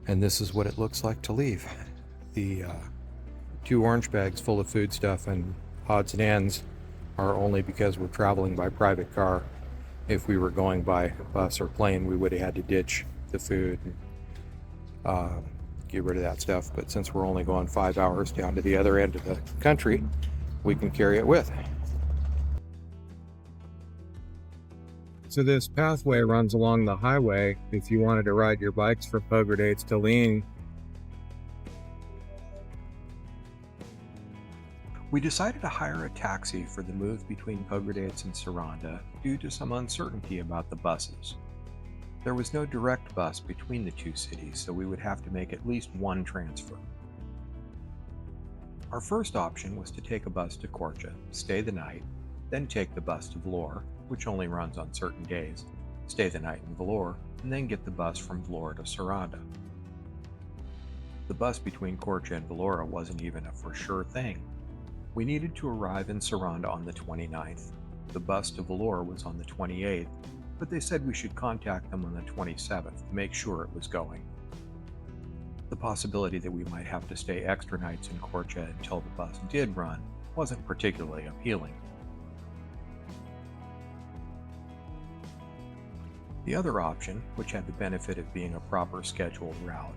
And this is what it looks like to leave. The 2 orange bags full of food stuff and odds and ends are only because we're traveling by private car. If we were going by bus or plane, we would have had to ditch the food and get rid of that stuff. But since we're only going 5 hours down to the other end of the country, we can carry it with. So this pathway runs along the highway if you wanted to ride your bikes from Pogradec to Lean. We decided to hire a taxi for the move between Pogradec and Sarandë due to some uncertainty about the buses. There was no direct bus between the two cities, so we would have to make at least one transfer. Our first option was to take a bus to Korça, stay the night, then take the bus to Vlorë, which only runs on certain days, stay the night in Vlorë, and then get the bus from Vlorë to Sarandë. The bus between Korça and Vlorë wasn't even a for sure thing. We needed to arrive in Sarandë on the 29th. The bus to Vlorë was on the 28th, but they said we should contact them on the 27th to make sure it was going. The possibility that we might have to stay extra nights in Korça until the bus did run wasn't particularly appealing. The other option, which had the benefit of being a proper scheduled route,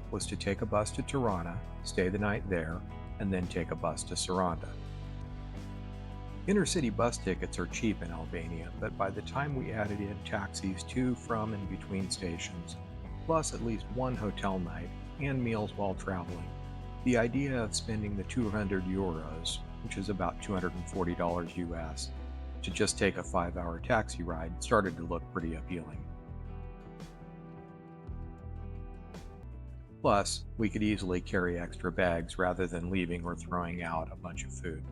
was to take a bus to Tirana, stay the night there, and then take a bus to Sarandë. Intercity bus tickets are cheap in Albania, but by the time we added in taxis to, from, and between stations, plus at least one hotel night and meals while traveling, the idea of spending the €200, which is about $240 US, to just take a 5-hour taxi ride started to look pretty appealing. Plus, we could easily carry extra bags rather than leaving or throwing out a bunch of food.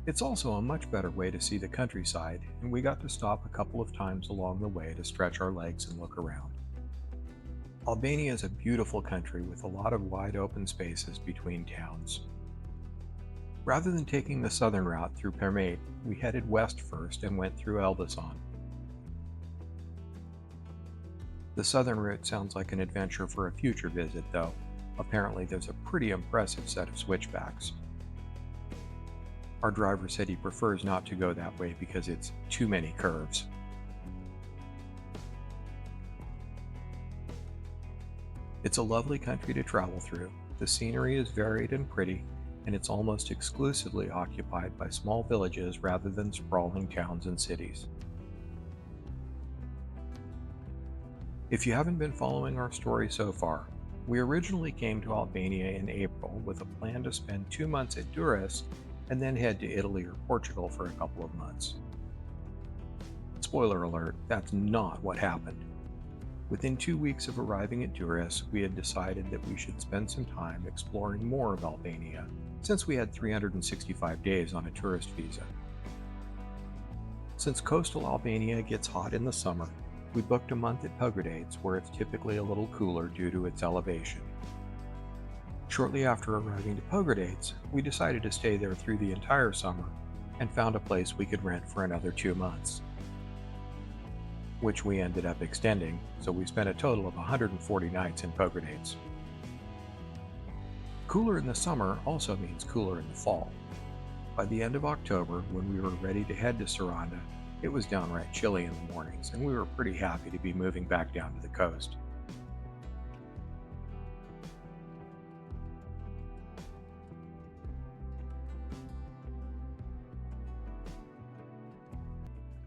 It's also a much better way to see the countryside, and we got to stop a couple of times along the way to stretch our legs and look around. Albania is a beautiful country with a lot of wide open spaces between towns. Rather than taking the southern route through Permate, we headed west first and went through Elbasan. The southern route sounds like an adventure for a future visit, though. Apparently there's a pretty impressive set of switchbacks. Our driver said he prefers not to go that way because it's too many curves. It's a lovely country to travel through. The scenery is varied and pretty, and it's almost exclusively occupied by small villages rather than sprawling towns and cities. If you haven't been following our story so far, we originally came to Albania in April with a plan to spend 2 months at Durrës and then head to Italy or Portugal for a couple of months. Spoiler alert, that's not what happened. Within 2 weeks of arriving at Durrës, we had decided that we should spend some time exploring more of Albania, since we had 365 days on a tourist visa. Since coastal Albania gets hot in the summer, we booked a month at Pogradec, where it's typically a little cooler due to its elevation. Shortly after arriving to Pogradec, we decided to stay there through the entire summer and found a place we could rent for another 2 months, which we ended up extending, so we spent a total of 140 nights in Pogradec. Cooler in the summer also means cooler in the fall. By the end of October, when we were ready to head to Sarandë, it was downright chilly in the mornings, and we were pretty happy to be moving back down to the coast.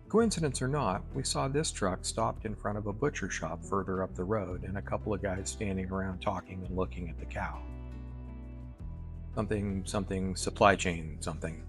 Coincidence or not, we saw this truck stopped in front of a butcher shop further up the road and a couple of guys standing around talking and looking at the cow. Something supply chain something.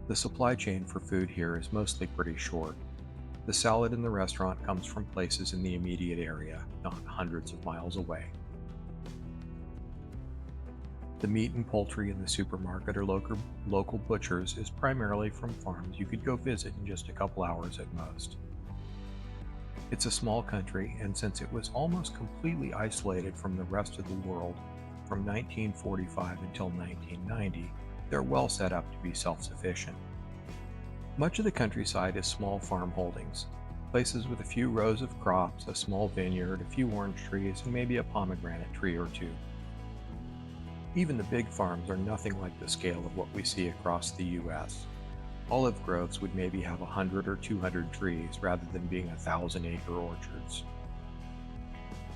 The supply chain for food here is mostly pretty short. The salad in the restaurant comes from places in the immediate area, not hundreds of miles away. The meat and poultry in the supermarket or local butchers is primarily from farms you could go visit in just a couple hours at most. It's a small country, and since it was almost completely isolated from the rest of the world from 1945 until 1990, they're well set up to be self-sufficient. Much of the countryside is small farm holdings, places with a few rows of crops, a small vineyard, a few orange trees, and maybe a pomegranate tree or two. Even the big farms are nothing like the scale of what we see across the US. Olive groves would maybe have 100 or 200 trees rather than being 1,000-acre orchards.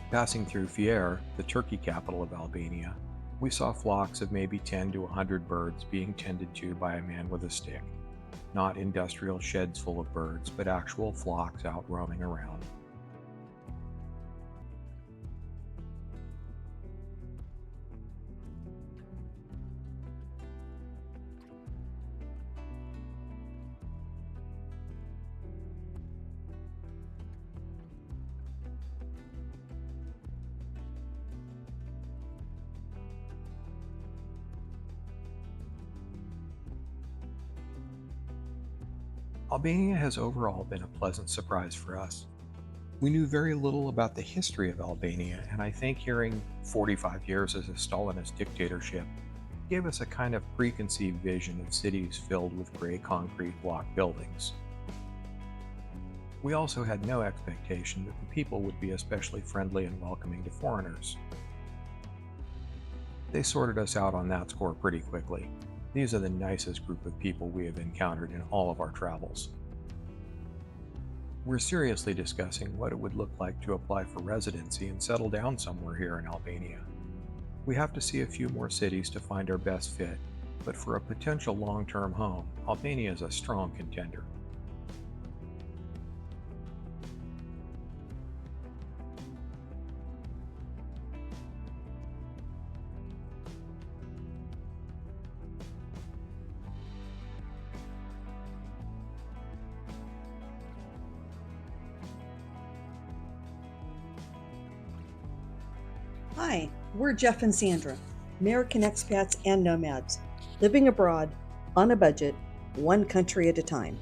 Passing through Fier, the Turkey capital of Albania, we saw flocks of maybe 10 to 100 birds being tended to by a man with a stick. Not industrial sheds full of birds, but actual flocks out roaming around. Albania has overall been a pleasant surprise for us. We knew very little about the history of Albania, and I think hearing 45 years as a Stalinist dictatorship gave us a kind of preconceived vision of cities filled with gray concrete block buildings. We also had no expectation that the people would be especially friendly and welcoming to foreigners. They sorted us out on that score pretty quickly. These are the nicest group of people we have encountered in all of our travels. We're seriously discussing what it would look like to apply for residency and settle down somewhere here in Albania. We have to see a few more cities to find our best fit, but for a potential long-term home, Albania is a strong contender. Hi, we're Jeff and Sandra, American expats and nomads, living abroad, on a budget, one country at a time.